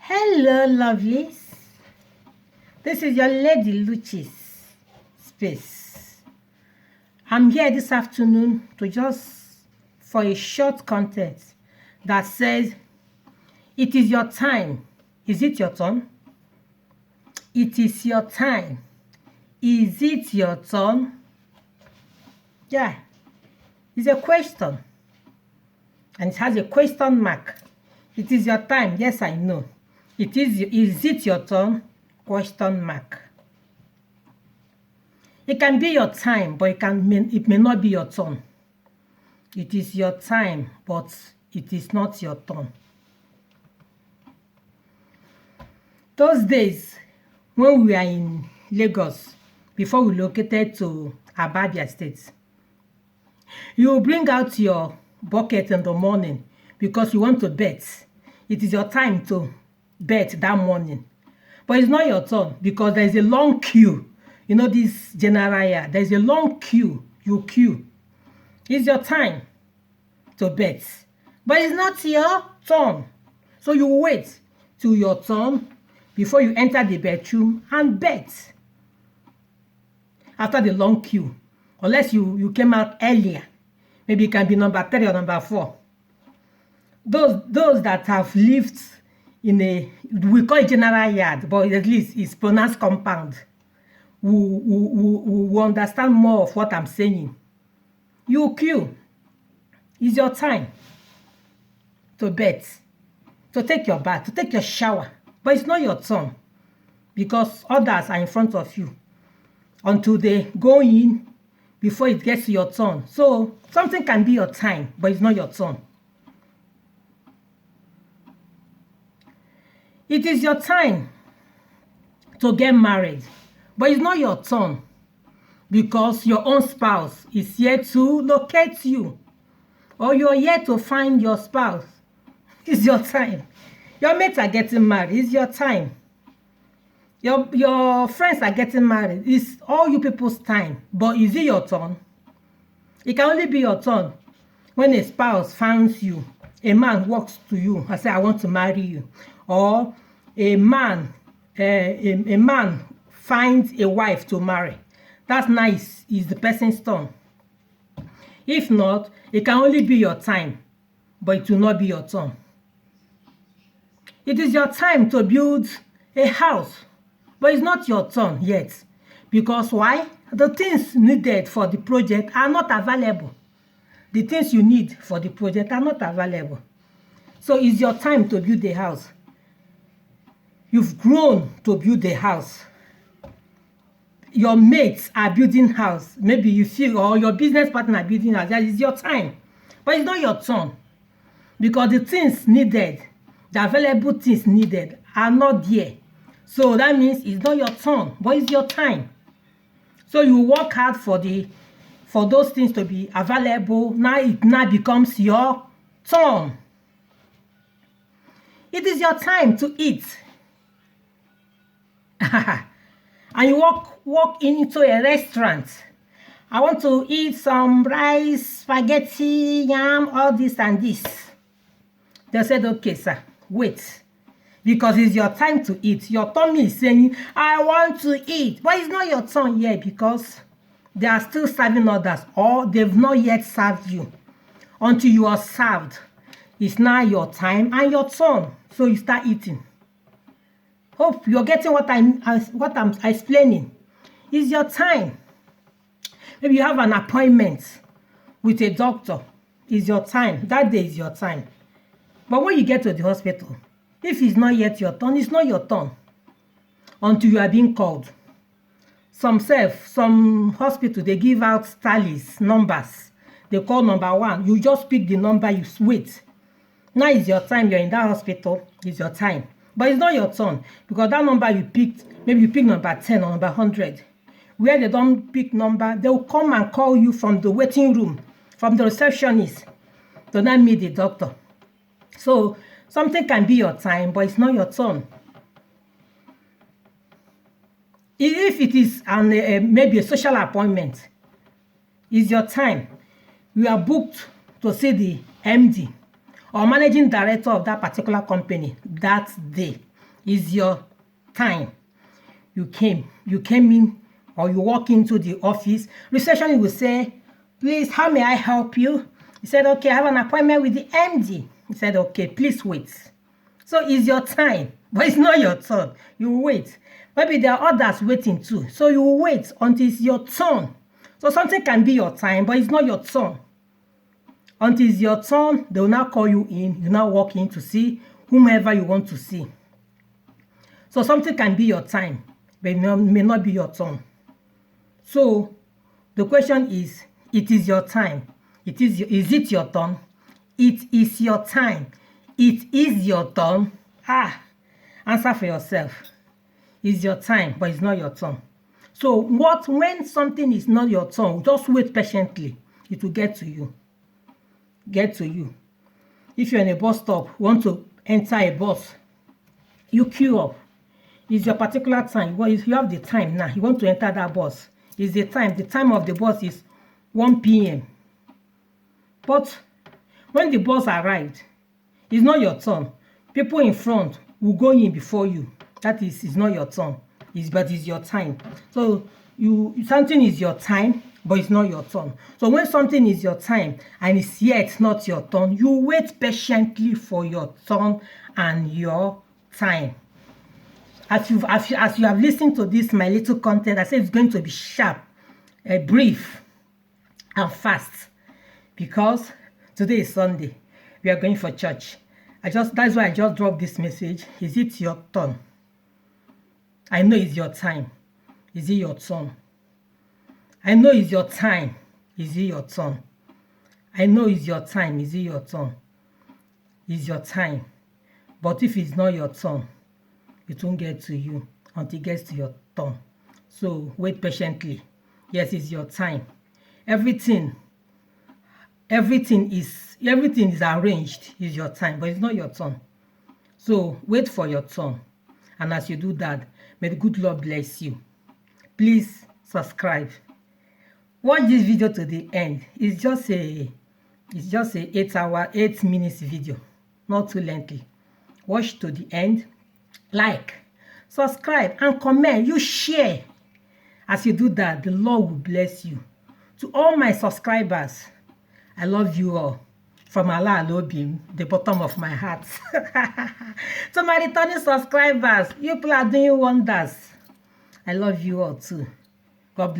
Hello, lovelies. This is your lady Luchis Space. I'm here this afternoon for a short content that says, it is your time. Is it your turn? It is your time. Is it your turn? Yeah, it's a question. And it has a question mark. It is your time. Yes, I know. Is it your turn? Question mark. It can be your time, but it may not be your turn. It is your time, but it is not your turn. Those days when we were in Lagos, before we located to Abia State, you bring out your bucket in the morning because you want to bet. It is your time to bet that morning. But it's not your turn because there is a long queue. You know this general area. There is a long queue. You queue. It's your time to bet. But it's not your turn. So you wait till your turn before you enter the bedroom and bet. After the long queue. Unless you came out earlier. Maybe it can be number 3 or number 4. Those that have lived in we call it general yard, but at least it's pronounced compound, who understand more of what I'm saying. You queue. It's your time to bet, to take your bath, to take your shower. But it's not your turn because others are in front of you until they go in before it gets to your turn. So something can be your time, but it's not your turn. It is your time to get married, but it's not your turn because your own spouse is here to locate you, or you're here to find your spouse. It's your time. Your mates are getting married. It's your time. Your friends are getting married. It's all you people's time. But is it your turn? It can only be your turn when a spouse finds you. A man walks to you and says, I want to marry you. Or a man finds a wife to marry. That's nice. Is the person's turn. If not, it can only be your time, but it will not be your turn. It is your time to build a house, but it's not your turn yet. Because why? The things needed for the project are not available. The things you need for the project are not available. So it's your time to build a house. You've grown to build a house. Your mates are building house. Maybe you feel, or your business partner are building house. That is your time. But it's not your turn. Because the things needed, the available things needed are not there. So that means it's not your turn, but it's your time. So you work hard for those things to be available. Now it becomes your turn. It is your time to eat. And you walk into a restaurant. I want to eat some rice, spaghetti, yam, all this and this. They said, okay, sir, wait. Because it's your time to eat. Your tummy is saying, I want to eat. But it's not your turn yet because they are still serving others or they've not yet served you. Until you are served, it's now your time and your turn. So you start eating. Hope you're getting what I'm explaining. It's your time. Maybe you have an appointment with a doctor. It's your time. That day is your time. But when you get to the hospital, if it's not yet your turn, it's not your turn until you are being called. Some hospital, they give out tallies, numbers. They call number 1. You just pick the number, you wait. Now is your time. You're in that hospital. It's your time. But it's not your turn because that number you picked, maybe you pick number 10 or number 100. Where they don't pick number, they will come and call you from the waiting room, from the receptionist, to not meet the doctor. So something can be your time, but it's not your turn. If it is maybe a social appointment, it's your time. You are booked to see the MD or managing director of that particular company that day. Is your time. You came in, or you walk into the office. Receptionist will say, please, how may I help you? You said, okay, I have an appointment with the MD. He said, okay, please wait. So it's your time, but it's not your turn. You wait. Maybe there are others waiting too. So you wait until it's your turn. So something can be your time, but it's not your turn. Until it's your turn, they will now call you in. You now walk in to see whomever you want to see. So something can be your time, but it may not be your turn. So the question is, it is your time. Is it your turn? It is your time. It is your turn. Answer for yourself. It's your time, but it's not your turn. So when something is not your turn, just wait patiently. It will get to you. Get to you. If you're in a bus stop, want to enter a bus, you queue up. It's your particular time. Well, you have the time now. You want to enter that bus. It's the time. The time of the bus is 1 p.m. But when the bus arrived, it's not your turn. People in front will go in before you. That is, it's not your turn. But it's your time. So something is your time, but it's not your turn. So when something is your time and it's yet not your turn, you wait patiently for your turn and your time. As you have listened to this, my little content, I said it's going to be sharp, brief, and fast. Because today is Sunday. We are going for church. That's why I just dropped this message. Is it your turn? I know it's your time. Is it your turn? I know it's your time. Is it your turn? I know it's your time. Is it your turn? It's your time. But if it's not your turn, it won't get to you until it gets to your turn. So wait patiently. Yes, it's your time. Everything is arranged. It's your time, but it's not your turn. So wait for your turn. And as you do that, may the good Lord bless you. Please subscribe. Watch this video to the end. It's just a 8 minutes video, not too lengthy. Watch to the end. Like, subscribe, and comment. You share. As you do that, the Lord will bless you. To all my subscribers, I love you all. From Allah Alobim, the bottom of my heart. To my returning subscribers, you people are doing wonders. I love you all too. God bless.